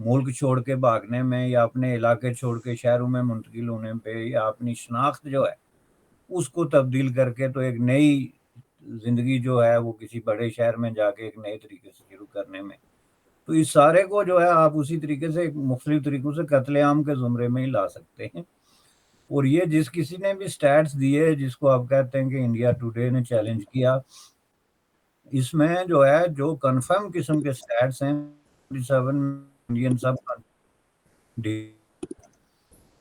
ملک چھوڑ کے بھاگنے میں یا اپنے علاقے چھوڑ کے شہروں میں منتقل ہونے پہ یا اپنی شناخت جو ہے اس کو تبدیل کر کے تو ایک نئی زندگی جو ہے وہ کسی بڑے شہر میں جا کے ایک نئے طریقے سے شروع کرنے میں، تو اس سارے کو جو ہے آپ اسی طریقے سے مختلف طریقوں سے قتل عام کے زمرے میں ہی لا سکتے ہیں۔ اور یہ جس کسی نے بھی سٹیٹس دیے جس کو آپ کہتے ہیں کہ انڈیا ٹوڈے نے چیلنج کیا، اس میں جو ہے جو کنفرم قسم کے سٹیٹس ہیں 47 انڈین سب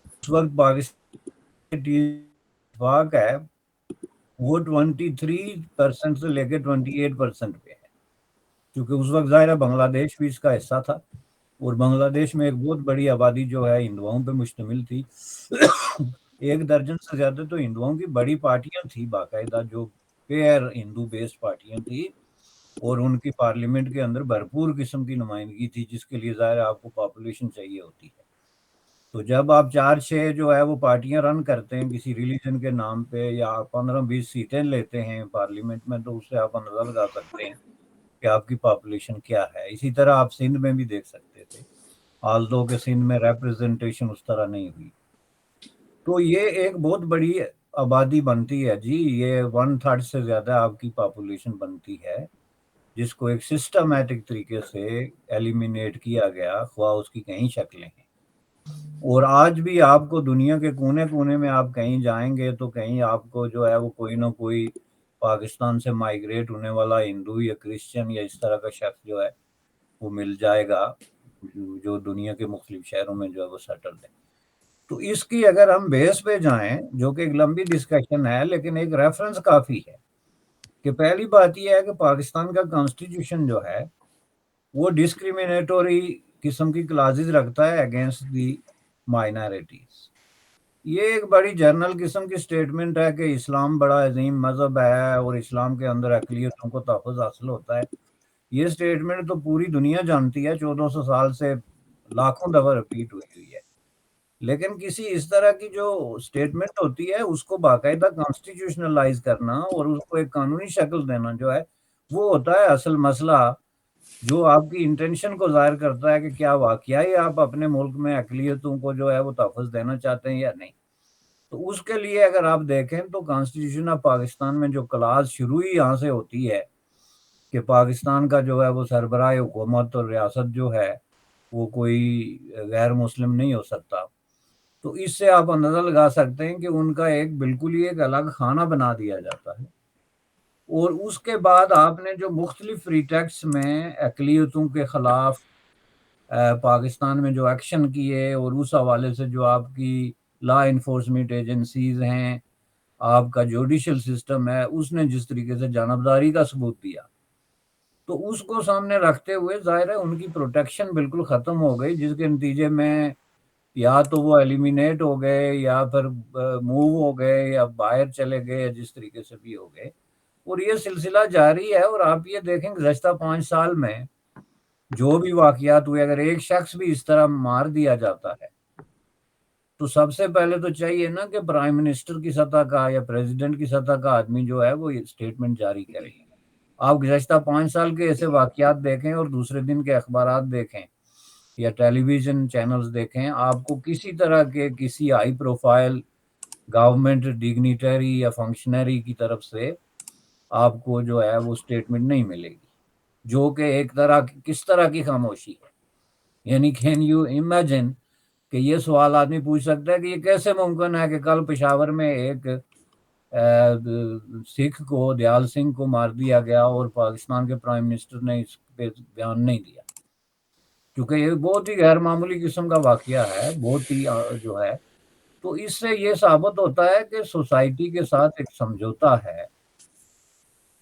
اس وقت پاکستان کی اتفاق ہے وہ 23% سے لے کے 28% پہ ہے، کیونکہ اس وقت ظاہر ہے بنگلہ دیش بھی اس کا حصہ تھا، اور بنگلہ دیش میں ایک بہت بڑی آبادی جو ہے ہندوؤں پہ مشتمل تھی۔ 1 درجن سے زیادہ تو ہندوؤں کی بڑی پارٹیاں تھیں باقاعدہ، جو پیئر ہندو بیسڈ پارٹیاں تھیں، اور ان کی پارلیمنٹ کے اندر بھرپور قسم کی نمائندگی تھی، جس کے لیے ظاہر آپ کو پاپولیشن چاہیے ہوتی ہے۔ تو جب آپ 4-6 جو ہے وہ پارٹیاں رن کرتے ہیں کسی ریلیجن کے نام پہ، یا 15-20 سیٹیں لیتے ہیں پارلیمنٹ میں، تو اس سے آپ اندازہ لگا سکتے ہیں کہ آپ کی پاپولیشن کیا ہے۔ اسی طرح آپ سندھ میں بھی دیکھ سکتے تھے، آلدو کہ سندھ میں ریپرزنٹیشن اس طرح نہیں ہوئی۔ تو یہ ایک بہت بڑی آبادی بنتی ہے جی، یہ 1/3 سے زیادہ آپ کی پاپولیشن بنتی ہے، جس کو ایک سسٹمیٹک طریقے سے ایلیمینیٹ کیا گیا، خواہ اس کی کئی شکلیں ہیں۔ اور آج بھی آپ کو دنیا کے کونے کونے میں آپ کہیں جائیں گے تو کہیں آپ کو جو ہے وہ کوئی نہ کوئی پاکستان سے مائیگریٹ ہونے والا ہندو یا کرسچن یا اس طرح کا شخص جو ہے وہ مل جائے گا، جو دنیا کے مختلف شہروں میں جو ہے وہ سیٹلڈ ہے۔ تو اس کی اگر ہم بیس پہ جائیں، جو کہ ایک لمبی ڈسکشن ہے لیکن ایک ریفرنس کافی ہے، کہ پہلی بات یہ ہے کہ پاکستان کا کانسٹیٹیوشن جو ہے وہ ڈسکریمنیٹوری قسم کی کلازز رکھتا ہے اگینسٹ دی مائنارٹیز۔ یہ ایک بڑی جرنل قسم کی سٹیٹمنٹ ہے کہ اسلام بڑا عظیم مذہب ہے اور اسلام کے اندر اقلیتوں کو تحفظ حاصل ہوتا ہے۔ یہ سٹیٹمنٹ تو پوری دنیا جانتی ہے، 1400 سال سے لاکھوں دفعہ رپیٹ ہوئی ہے، لیکن کسی اس طرح کی جو سٹیٹمنٹ ہوتی ہے اس کو باقاعدہ کانسٹیٹیوشنلائز کرنا اور اس کو ایک قانونی شکل دینا جو ہے وہ ہوتا ہے اصل مسئلہ، جو آپ کی انٹینشن کو ظاہر کرتا ہے کہ کیا واقعی آپ اپنے ملک میں اقلیتوں کو جو ہے وہ تحفظ دینا چاہتے ہیں یا نہیں۔ تو اس کے لیے اگر آپ دیکھیں تو کانسٹیٹیوشن آف پاکستان میں جو کلاس شروع ہی یہاں سے ہوتی ہے کہ پاکستان کا جو ہے وہ سربراہ حکومت اور ریاست جو ہے وہ کوئی غیر مسلم نہیں ہو سکتا، تو اس سے آپ اندازہ لگا سکتے ہیں کہ ان کا ایک بالکل ہی ایک الگ خانہ بنا دیا جاتا ہے۔ اور اس کے بعد آپ نے جو مختلف ریٹیکسٹ میں اقلیتوں کے خلاف پاکستان میں جو ایکشن کیے، اور اس حوالے سے جو آپ کی لا انفورسمنٹ ایجنسیز ہیں، آپ کا جوڈیشل سسٹم ہے، اس نے جس طریقے سے جانبداری کا ثبوت دیا، تو اس کو سامنے رکھتے ہوئے ظاہر ہے ان کی پروٹیکشن بالکل ختم ہو گئی، جس کے نتیجے میں یا تو وہ ایلیمینیٹ ہو گئے یا پھر موو ہو گئے یا باہر چلے گئے، جس طریقے سے بھی ہو گئے، اور یہ سلسلہ جاری ہے۔ اور آپ یہ دیکھیں گزشتہ 5 سال میں جو بھی واقعات ہوئے، اگر ایک شخص بھی اس طرح مار دیا جاتا ہے تو سب سے پہلے تو چاہیے نا کہ پرائم منسٹر کی سطح کا یا پریزیڈنٹ کی سطح کا آدمی جو ہے وہ اسٹیٹمنٹ جاری کرے۔ آپ گزشتہ 5 سال کے ایسے واقعات دیکھیں اور دوسرے دن کے اخبارات دیکھیں یا ٹیلی ویژن چینلز دیکھیں، آپ کو کسی طرح کے کسی ہائی پروفائل گورنمنٹ ڈگنیٹری یا فنکشنری کی طرف سے آپ کو جو ہے وہ سٹیٹمنٹ نہیں ملے گی، جو کہ ایک طرح کس طرح کی خاموشی ہے۔ یعنی کین یو امیجن کہ یہ سوال آدمی پوچھ سکتا ہے کہ یہ کیسے ممکن ہے کہ کل پشاور میں ایک سکھ کو، دیال سنگھ کو مار دیا گیا اور پاکستان کے پرائم منسٹر نے اس پہ بیان نہیں دیا، کیونکہ یہ بہت ہی غیر معمولی قسم کا واقعہ ہے، بہت ہی جو ہے۔ تو اس سے یہ ثابت ہوتا ہے کہ سوسائٹی کے ساتھ ایک سمجھوتا ہے،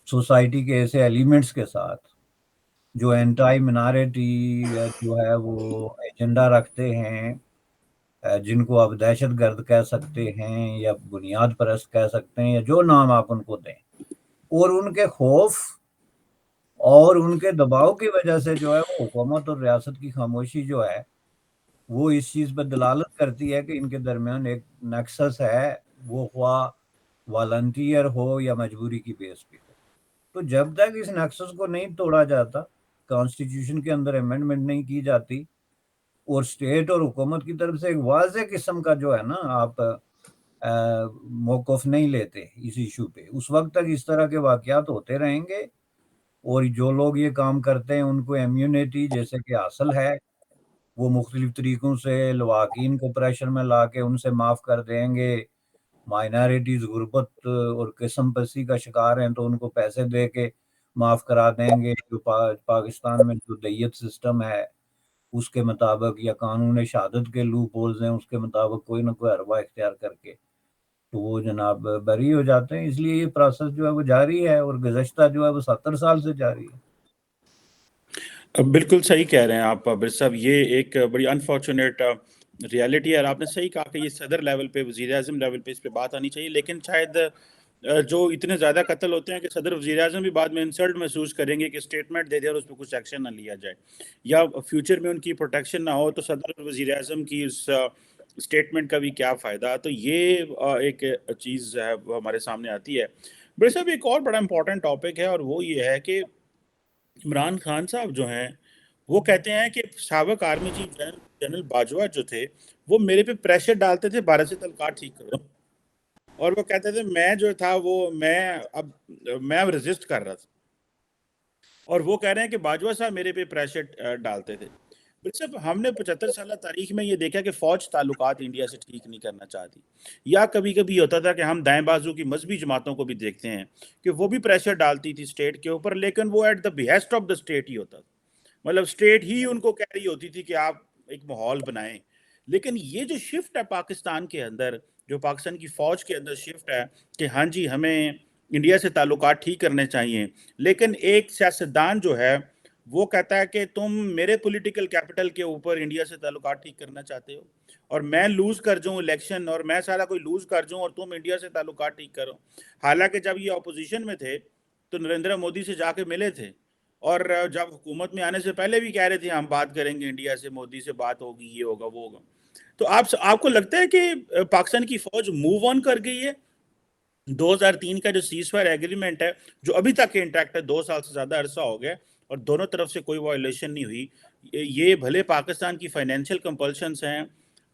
سوسائٹی کے ایسے ایلیمنٹس کے ساتھ جو اینٹائی منارٹی جو ہے وہ ایجنڈا رکھتے ہیں، جن کو آپ دہشت گرد کہہ سکتے ہیں یا بنیاد پرست کہہ سکتے ہیں یا جو نام آپ ان کو دیں، اور ان کے خوف اور ان کے دباؤ کی وجہ سے جو ہے وہ حکومت اور ریاست کی خاموشی جو ہے وہ اس چیز پہ دلالت کرتی ہے کہ ان کے درمیان ایک نیکسس ہے، وہ خواہ والنٹیئر ہو یا مجبوری کی بیس پہ ہو۔ تو جب تک اس نیکسس کو نہیں توڑا جاتا، کانسٹیٹیوشن کے اندر امینڈمنٹ نہیں کی جاتی، اور اسٹیٹ اور حکومت کی طرف سے ایک واضح قسم کا جو ہے نا آپ موقف نہیں لیتے اس ایشو پہ، اس وقت تک اس طرح کے واقعات ہوتے رہیں گے، اور جو لوگ یہ کام کرتے ہیں ان کو امیونٹی جیسے کہ حاصل ہے، وہ مختلف طریقوں سے لواحقین کو پریشر میں لا کے ان سے معاف کر دیں گے، مائنارٹیز غربت اور قسم پرسی کا شکار ہیں تو ان کو پیسے دے کے معاف کرا دیں گے، جو پاکستان میں جو دیت سسٹم ہے اس کے مطابق یا قانون شہادت کے لوپ ہولز ہیں اس کے مطابق کوئی نہ کوئی حربہ اختیار کر کے تو وہ جناب بری ہو جاتے ہیں۔ اس لیے یہ پروسیس جو ہے وہ جاری ہے، اور گزشتہ جو ہے وہ 70 سال سے جاری ہے۔ بالکل صحیح کہہ رہے ہیں آپ عابد صاحب، یہ ایک بڑی انفارچونیٹ ریالٹی ہے، اور آپ نے صحیح کہا کہ یہ صدر لیول پہ، وزیر اعظم لیول پہ اس پہ بات آنی چاہیے، لیکن شاید جو اتنے زیادہ قتل ہوتے ہیں کہ صدر وزیر اعظم بھی بعد میں انسلٹ محسوس کریں گے کہ اسٹیٹمنٹ دے دے اور اس پہ کچھ ایکشن نہ لیا جائے، یا فیوچر میں ان کی پروٹیکشن نہ ہو تو صدر اور وزیر اعظم کی اس اسٹیٹمنٹ کا بھی کیا فائدہ۔ تو یہ ایک چیز ہے وہ ہمارے سامنے آتی ہے۔ بڑے صاحب ایک اور بڑا امپورٹنٹ ٹاپک ہے، اور وہ یہ ہے کہ عمران خان صاحب جو ہیں وہ کہتے ہیں کہ سابق آرمی چیف جنرل باجوہ جو تھے وہ میرے پہ پریشر ڈالتے تھے بھارت سے تعلقات ٹھیک کرو، اور وہ کہتے تھے میں جو تھا وہ میں اب ریزسٹ کر رہا تھا، اور وہ کہہ رہے ہیں کہ باجوہ صاحب میرے پہ پریشر ڈالتے تھے۔ صرف ہم نے 75 سالہ تاریخ میں یہ دیکھا کہ فوج تعلقات انڈیا سے ٹھیک نہیں کرنا چاہتی، یا کبھی کبھی ہوتا تھا کہ ہم دائیں بازو کی مذہبی جماعتوں کو بھی دیکھتے ہیں کہ وہ بھی پریشر ڈالتی تھی اسٹیٹ کے اوپر، لیکن وہ at the behest of the state ہی ہوتا تھا، مطلب اسٹیٹ ہی ان کو کہہ رہی ہوتی تھی کہ آپ ایک ماحول بنائیں۔ لیکن یہ جو شفٹ ہے پاکستان کے اندر، جو پاکستان کی فوج کے اندر شفٹ ہے کہ ہاں جی ہمیں انڈیا سے تعلقات ٹھیک کرنے چاہیے، لیکن ایک سیاستدان جو ہے وہ کہتا ہے کہ تم میرے پولیٹیکل کیپٹل کے اوپر انڈیا سے تعلقات ٹھیک کرنا چاہتے ہو، اور میں لوز کر جاؤں الیکشن، اور میں سارا کوئی لوز کر جاؤں اور تم انڈیا سے تعلقات ٹھیک کرو۔ حالانکہ جب یہ اپوزیشن میں تھے تو نریندر مودی سے جا کے ملے تھے، اور جب حکومت میں آنے سے پہلے بھی کہہ رہے تھے ہم بات کریں گے انڈیا سے، مودی سے بات ہوگی، یہ ہوگا وہ ہوگا۔ تو آپ کو لگتا ہے کہ پاکستان کی فوج موو آن کر گئی ہے؟ 2003 کا جو سیز فائر ایگریمنٹ ہے جو ابھی تک انٹیکٹ ہے، 2 سال سے زیادہ عرصہ ہو گیا اور دونوں طرف سے کوئی وائلیشن نہیں ہوئی، یہ بھلے پاکستان کی فائنینشیل کمپلشنز ہیں،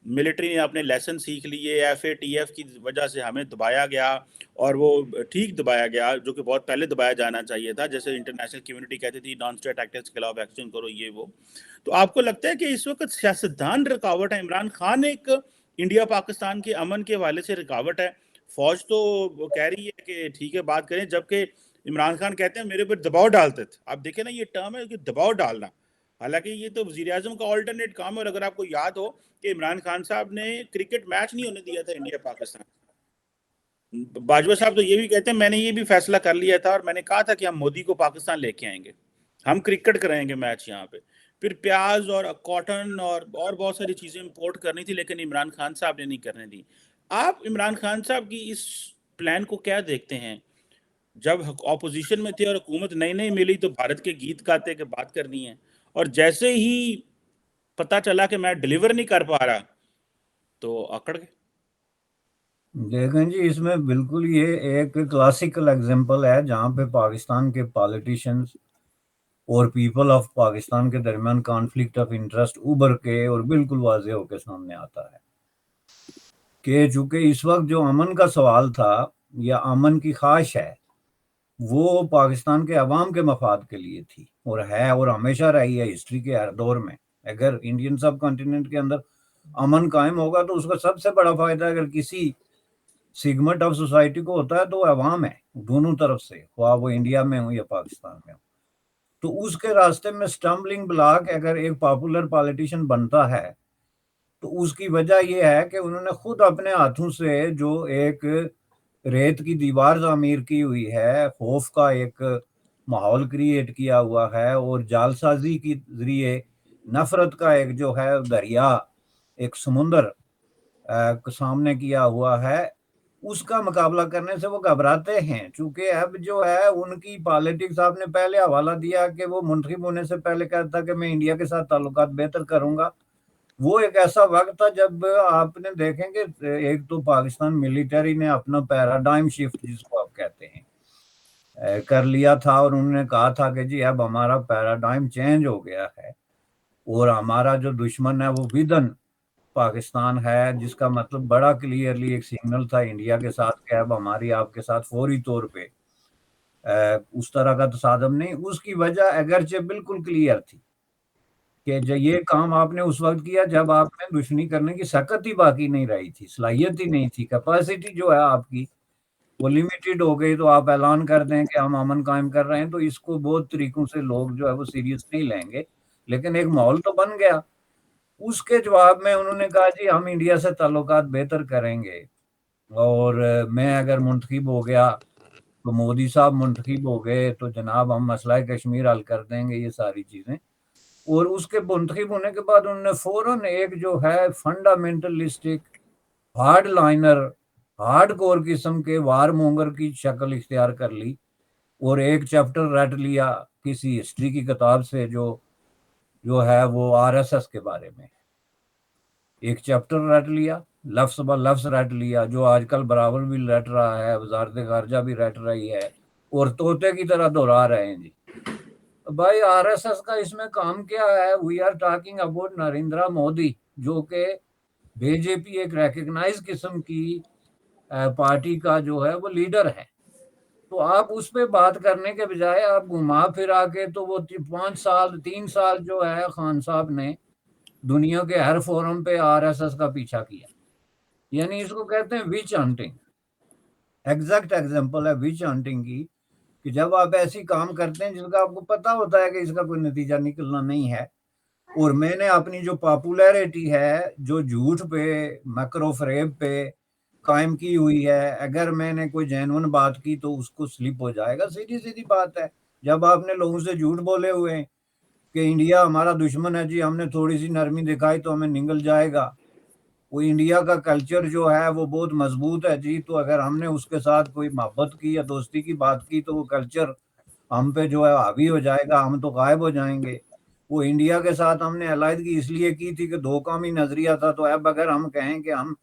ملٹری نے اپنے لیسن سیکھ لیے، ایف اے ٹی ایف کی وجہ سے ہمیں دبایا گیا، اور وہ ٹھیک دبایا گیا جو کہ بہت پہلے دبایا جانا چاہیے تھا، جیسے انٹرنیشنل کمیونٹی کہتی تھی نان اسٹیٹ ایکٹرز کے خلاف ایکشن کرو، یہ وہ۔ تو آپ کو لگتا ہے کہ اس وقت سیاستدان رکاوٹ ہے، عمران خان ایک انڈیا پاکستان کے امن کے حوالے سے رکاوٹ ہے؟ فوج تو وہ کہہ رہی ہے کہ ٹھیک ہے بات کریں، جبکہ عمران خان کہتے ہیں میرے پر دباؤ ڈالتے تھے۔ آپ دیکھیں نا یہ ٹرم ہے کہ دباؤ ڈالنا، حالانکہ یہ تو وزیر اعظم کا آلٹرنیٹ کام ہے، اور اگر آپ کو یاد ہو کہ عمران خان صاحب نے کرکٹ میچ نہیں ہونے دیا تھا انڈیا پاکستان، باجوہ صاحب تو یہ بھی کہتے ہیں میں نے یہ بھی فیصلہ کر لیا تھا اور میں نے کہا تھا کہ ہم مودی کو پاکستان لے کے آئیں گے، ہم کرکٹ کرائیں گے میچ یہاں پہ، پھر پیاز اور کاٹن اور بہت ساری چیزیں امپورٹ کرنی تھی، لیکن عمران خان صاحب نے نہیں کرنے دی۔ آپ عمران خان صاحب کی اس پلان کو کیا دیکھتے ہیں؟ جب اپوزیشن میں تھے اور حکومت نئی ملی تو بھارت کے گیت گاتے کہ بات کرنی ہے، اور جیسے ہی پتا چلا کہ میں ڈیلیور نہیں کر پا رہا تو اکڑ گئے۔ دیکھیں جی، اس میں بالکل یہ ایک کلاسیکل ایگزامپل ہے جہاں پہ پاکستان کے پالیٹیشنز اور پیپل آف پاکستان کے درمیان کانفلکٹ آف انٹرسٹ ابھر کے اور بالکل واضح ہو کے سامنے آتا ہے کہ چونکہ اس وقت جو امن کا سوال تھا یا امن کی خواہش ہے وہ پاکستان کے عوام کے مفاد کے لیے تھی اور ہے، اور ہمیشہ رہی ہے ہسٹری کے ہر دور میں۔ اگر انڈین سب کانٹیننٹ کے اندر امن قائم ہوگا تو اس کا سب سے بڑا فائدہ اگر کسی سیگمنٹ آف سوسائٹی کو ہوتا ہے تو وہ عوام ہے، دونوں طرف سے، خواہ وہ انڈیا میں ہوں یا پاکستان میں ہوں۔ تو اس کے راستے میں سٹمبلنگ بلاک اگر ایک پاپولر پالیٹیشین بنتا ہے تو اس کی وجہ یہ ہے کہ انہوں نے خود اپنے ہاتھوں سے جو ایک ریت کی دیوار تعمیر کی ہوئی ہے، خوف کا ایک ماحول کریٹ کیا ہوا ہے، اور جال سازی کے ذریعے نفرت کا ایک جو ہے دریا، ایک سمندر سامنے کیا ہوا ہے، اس کا مقابلہ کرنے سے وہ گھبراتے ہیں، چونکہ اب جو ہے ان کی پالیٹکس، آپ نے پہلے حوالہ دیا کہ وہ منتخب ہونے سے پہلے کہتا کہ میں انڈیا کے ساتھ تعلقات بہتر کروں گا۔ وہ ایک ایسا وقت تھا جب آپ نے دیکھیں کہ ایک تو پاکستان ملٹری نے اپنا پیراڈائم شفٹ جس کو آپ کہتے ہیں کر لیا تھا، اور انہوں نے کہا تھا کہ جی اب ہمارا پیراڈائم چینج ہو گیا ہے، اور ہمارا جو دشمن ہے وہ ودن پاکستان ہے، جس کا مطلب بڑا کلیئرلی ایک سگنل تھا انڈیا کے ساتھ کہ اب ہماری آپ کے ساتھ فوری طور پہ اس طرح کا تصادم نہیں. اس کی وجہ اگرچہ بالکل کلیئر تھی کہ یہ کام آپ نے اس وقت کیا جب آپ میں دشمنی کرنے کی سکت ہی باقی نہیں رہی تھی، صلاحیت ہی نہیں تھی، کیپیسٹی جو ہے آپ کی وہ لمیٹڈ ہو گئی. تو آپ اعلان کر دیں کہ ہم امن قائم کر رہے ہیں، تو اس کو بہت طریقوں سے لوگ جو ہے وہ سیریس نہیں لیں گے، لیکن ایک ماحول تو بن گیا. اس کے جواب میں انہوں نے کہا جی ہم انڈیا سے تعلقات بہتر کریں گے، اور میں اگر منتخب ہو گیا تو مودی صاحب منتخب ہو گئے تو جناب ہم مسئلہ کشمیر حل کر دیں گے، یہ ساری چیزیں. اور اس کے منتخب ہونے کے بعد انہوں نے فوراً ایک جو ہے فنڈامنٹلسٹک ہارڈ لائنر ہارڈ کور قسم کے وار مونگر کی شکل اختیار کر لی، اور ایک چیپٹر رٹ لیا کسی ہسٹری کی کتاب سے جو ہے وہ آر ایس ایس کے بارے میں. ایک چیپٹر رٹ لیا، لفظ ب لفظ رٹ لیا، جو آج کل براول بھی رٹ رہا ہے، وزارت خارجہ بھی رٹ رہی ہے، اور طوطے کی طرح دہرا رہے ہیں. جی بھائی آر ایس ایس کا اس میں کام کیا ہے؟ We are talking about Narendra Modi, جو کہ بی جے پی ایک ریکگنائز قسم کی پارٹی کا جو ہے وہ لیڈر ہے. تو آپ اس پہ بات کرنے کے بجائے آپ گھما پھرا کے تو وہ 3 سال جو ہے خان صاحب نے دنیا کے ہر فورم پہ آر ایس ایس کا پیچھا کیا. یعنی اس کو کہتے ہیں وچ ہنٹنگ. ایگزیکٹ ایگزامپل ہے وچ ہنٹنگ کی، کہ جب آپ ایسی کام کرتے ہیں جن کا آپ کو پتا ہوتا ہے کہ اس کا کوئی نتیجہ نکلنا نہیں ہے. اور میں نے اپنی جو پاپولیرٹی ہے جو جھوٹ پہ مکر و فریب پہ قائم کی ہوئی ہے، اگر میں نے کوئی جینون بات کی تو اس کو سلپ ہو جائے گا. سیدھی سیدھی بات ہے. جب آپ نے لوگوں سے جھوٹ بولے ہوئے ہیں کہ انڈیا ہمارا دشمن ہے، جی ہم نے تھوڑی سی نرمی دکھائی تو ہمیں نگل جائے گا. وہ انڈیا کا کلچر جو ہے وہ بہت مضبوط ہے جی، تو اگر ہم نے اس کے ساتھ کوئی محبت کی یا دوستی کی بات کی تو وہ کلچر ہم پہ جو ہے حاوی ہو جائے گا، ہم تو غائب ہو جائیں گے. وہ انڈیا کے ساتھ ہم نے علیحدگی اس لیے کی تھی کہ دو قومی نظریہ تھا، تو اب اگر ہم کہیں کہ ہم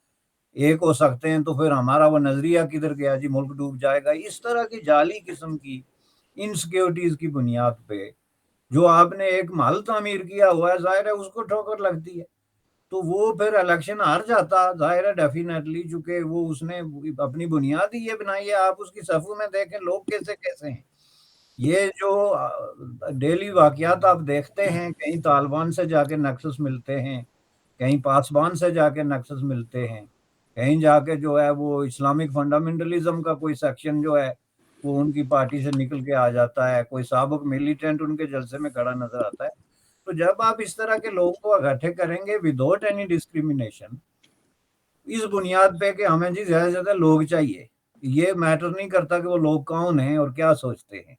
ایک ہو سکتے ہیں تو پھر ہمارا وہ نظریہ کدھر گیا جی، ملک ڈوب جائے گا. اس طرح کی جعلی قسم کی انسیکیورٹیز کی بنیاد پہ جو آپ نے ایک محل تعمیر کیا ہوا ہے، ظاہر ہے اس کو ٹھوکر لگتی ہے. تو وہ پھر الیکشن ہار جاتا، ظاہر ہے ڈیفینیٹلی، چونکہ وہ اس نے اپنی بنیاد ہی یہ بنائی ہے. آپ اس کی صفوں میں دیکھیں لوگ کیسے کیسے ہیں. یہ جو ڈیلی واقعات آپ دیکھتے ہیں، کہیں طالبان سے جا کے نکسس ملتے ہیں، کہیں پاسبان سے جا کے نکسس ملتے ہیں، کہیں جا کے جو ہے وہ اسلامک فنڈامنٹلزم کا کوئی سیکشن جو ہے وہ ان کی پارٹی سے نکل کے آ جاتا ہے، کوئی سابق ملیٹنٹ ان کے جلسے میں کھڑا نظر آتا ہے. تو جب آپ اس طرح کے لوگوں کو اکٹھے کریں گے وداؤٹ اینی ڈسکریمنیشن، اس بنیاد پہ کہ ہمیں جی زیادہ سے زیادہ لوگ چاہیے، یہ میٹر نہیں کرتا کہ وہ لوگ کون ہیں اور کیا سوچتے ہیں،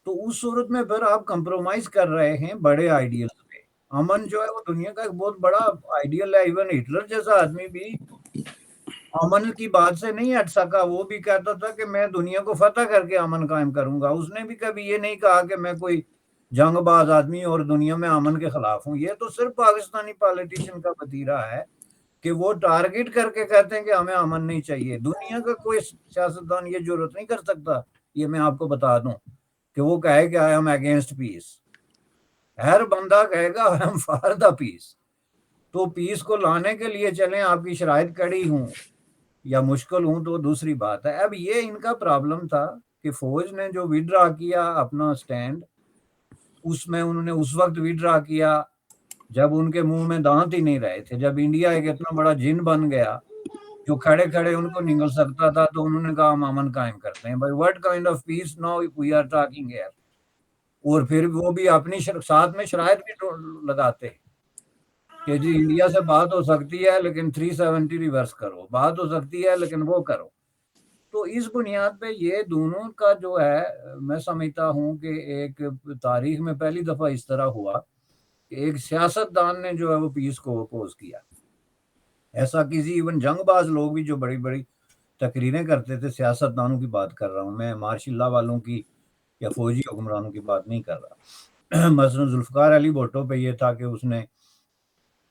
تو اس صورت میں پھر آپ کمپرومائز کر رہے ہیں بڑے آئیڈیلز پہ. امن جو ہے وہ دنیا کا ایک بہت بڑا آئیڈیل ہے. ایون ہٹلر جیسا آدمی بھی امن کی بات سے نہیں ہٹ سکا. وہ بھی کہتا تھا کہ میں دنیا کو فتح کر کے امن قائم کروں گا. اس نے بھی کبھی یہ نہیں کہا کہ میں کوئی جنگ باز آدمی اور دنیا میں امن کے خلاف ہوں. یہ تو صرف پاکستانی پالیٹیشین کا وتیرہ ہے کہ وہ ٹارگٹ کر کے کہتے ہیں کہ ہمیں امن نہیں چاہیے. دنیا کا کوئی سیاستدان یہ جرات نہیں کر سکتا، یہ میں آپ کو بتا دوں، کہ وہ کہے کہ آئی ایم اگینسٹ پیس. ہر بندہ کہے گا آئی ایم فار دا پیس. تو پیس کو لانے کے لیے چلیں، آپ کی شرائط کڑی ہوں یا مشکل ہوں تو دوسری بات ہے. اب یہ ان کا پرابلم تھا کہ فوج نے جو وڈرا کیا اپنا سٹینڈ، اس میں انہوں نے اس وقت وڈرا کیا جب ان کے منہ میں دانت ہی نہیں رہے تھے. جب انڈیا ایک اتنا بڑا جن بن گیا جو کھڑے کھڑے ان کو نگل سکتا تھا، تو انہوں نے کہا ہم امن قائم کرتے ہیں. بھائی what kind of peace now we are talking here. اور پھر وہ بھی اپنی ساتھ میں شرائط بھی لگاتے ہیں کہ جی انڈیا سے بات ہو سکتی ہے لیکن 370 ریورس کرو، بات ہو سکتی ہے لیکن وہ کرو. تو اس بنیاد پہ یہ دونوں کا جو ہے میں سمجھتا ہوں کہ ایک تاریخ میں پہلی دفعہ اس طرح ہوا کہ ایک سیاست دان نے جو ہے وہ پیس کو اپوز کیا. ایسا کسی ایون جنگ باز لوگ بھی جو بڑی بڑی تقریریں کرتے تھے، سیاست دانوں کی بات کر رہا ہوں میں، ماشاء اللہ والوں کی یا فوجی حکمرانوں کی بات نہیں کر رہا. مثلا ذوالفقار علی بھٹو پہ یہ تھا کہ اس نے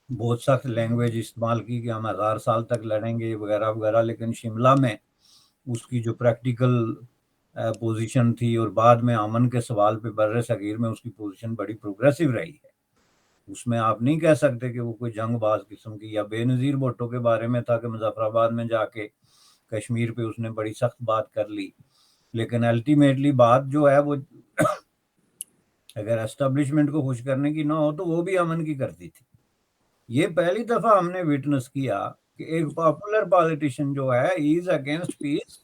بہت سخت لینگویج استعمال کی کہ ہم 1000 سال تک لڑیں گے وغیرہ وغیرہ، لیکن شملہ میں اس کی جو پریکٹیکل پوزیشن تھی اور بعد میں امن کے سوال پہ بر صغیر میں اس کی پوزیشن بڑی پروگریسو رہی ہے. اس میں آپ نہیں کہہ سکتے کہ وہ کوئی جنگ باز قسم کی. یا بے نظیر بھٹو کے بارے میں تھا کہ مظفر آباد میں جا کے کشمیر پہ اس نے بڑی سخت بات کر لی, لیکن الٹیمیٹلی بات جو ہے وہ اگر اسٹیبلشمنٹ کو خوش کرنے کی نہ ہو تو وہ بھی امن کی کرتی تھی. یہ پہلی دفعہ ہم نے وٹنس کیا کہ ایک پاپولر پالیٹیشین جو ہے از اگینسٹ پیس,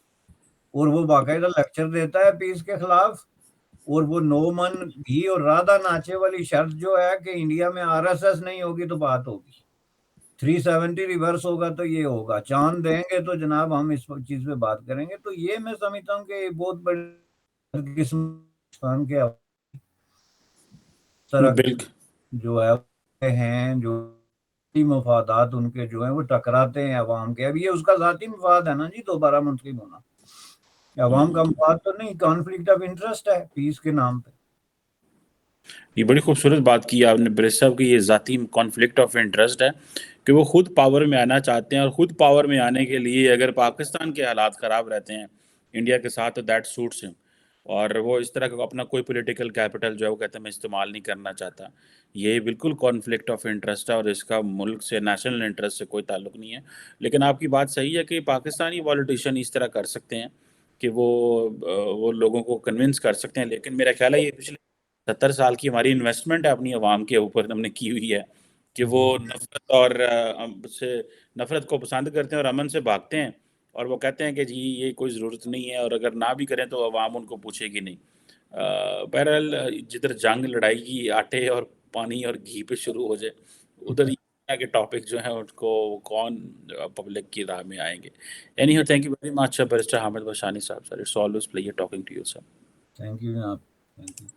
اور وہ باقاعدہ لیکچر دیتا ہے پیس کے خلاف, اور وہ نو من گھی اور رادھا ناچے والی شرط جو ہے کہ انڈیا میں آر ایس ایس نہیں ہوگی تو بات ہوگی, 370 ریورس ہوگا تو یہ ہوگا, چاند دیں گے تو جناب ہم اس چیز پہ بات کریں گے. تو یہ میں سمجھتا ہوں کہ بہت بڑی قسم کے طرح بالکل جو ہے ہیں جو مفادات ان کے جو ہیں وہ ٹکراتے ہیں عوام کے. اب یہ اس کا ذاتی مفاد ہے نا جی, دوبارہ منتخب ہونا عوام کا مفاد تو نہیں, کانفلکٹ آف انٹرسٹ ہے پیس کے نام پہ. یہ بڑی خوبصورت بات کی آپ نے بریس صاحب کی, یہ ذاتی کانفلکٹ آف انٹرسٹ ہے کہ وہ خود پاور میں آنا چاہتے ہیں, اور خود پاور میں آنے کے لیے اگر پاکستان کے حالات خراب رہتے ہیں انڈیا کے ساتھ تو دیٹ سوٹس ہم, اور وہ اس طرح کا اپنا کوئی پولیٹیکل کیپٹل جو ہے وہ کہتے ہیں میں استعمال نہیں کرنا چاہتا. یہ بالکل کانفلکٹ آف انٹرسٹ ہے, اور اس کا ملک سے نیشنل انٹرسٹ سے کوئی تعلق نہیں ہے. لیکن آپ کی بات صحیح ہے کہ پاکستانی پولیٹیشین اس طرح کر سکتے ہیں کہ وہ لوگوں کو کنونس کر سکتے ہیں, لیکن میرا خیال ہے یہ پچھلے 70 سال کی ہماری انویسٹمنٹ ہے اپنی عوام کے اوپر ہم نے کی ہوئی ہے کہ وہ نفرت اور سے نفرت کو پسند کرتے ہیں اور امن سے بھاگتے ہیں, اور وہ کہتے ہیں کہ جی یہ کوئی ضرورت نہیں ہے, اور اگر نہ بھی کریں تو عوام ان کو پوچھے گی نہیں. بہرحال جدھر جنگ لڑائی کی آٹے اور پانی اور گھی پہ شروع ہو جائے ادھر کے ٹاپک جو ہیں ان کو کون پبلک کی راہ میں آئیں گے. Anyhow, thank you very much barrister Hamid Bashani sahib. Sir, it's always pleasure talking to you sir. Thank you جناب, تھینک یو.